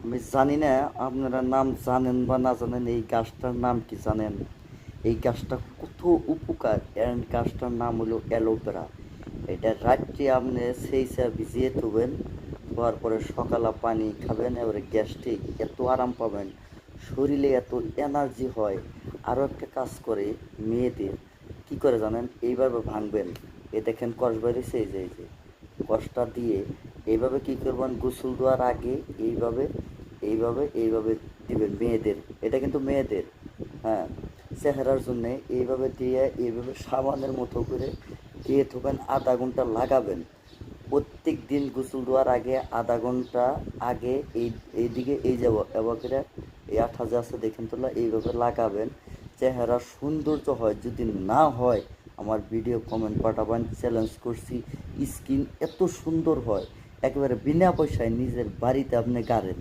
আমি জানি না আপনারা নাম জানেন বা না জানেন, এই গাছটার নাম কি জানেন? এই গাছটা কত উপকার, এন্ড গাছটার নাম হলো অ্যালোভেরা। এটা রাত্রে আপনি সেইসা ভিজিয়ে থুবেন, ধোয়ার পরে সকালে পানি খাবেন, এবারে গ্যাস্ট্রিক এত আরাম পাবেন, শরীরে এত এনার্জি হয়। আরও একটা কাজ করে মেয়েদের, কি করে জানেন? এইভাবে ভাঙবেন, এ দেখেন কষ বেরিয়েছে, এই যে কষটা দিয়ে এইভাবে কি করবেন, গোসল দেওয়ার আগে এইভাবে এইভাবে এইভাবে দিবেন মেয়েদের। এটা কিন্তু মেয়েদের, হ্যাঁ, চেহারার জন্যে। এইভাবে দিয়ে এইভাবে সাবানের মতো করে দিয়ে থাকবেন, আধা ঘন্টা লাগাবেন। প্রত্যেক দিন গোসল দেওয়ার আগে আধা ঘন্টা আগে এইদিকে এই যাব এবার করে এই আঠা যে আছে দেখেন তোলা, এইভাবে লাগাবেন। চেহারা সৌন্দর্য হয়, যদি না হয় আমার ভিডিও কমেন্ট পাঠাবেন, চ্যালেঞ্জ করছি। স্কিন এত সুন্দর হয়, একেবারে বিনা পয়সায় নিজের বাড়িতে আপনি গাড়েন।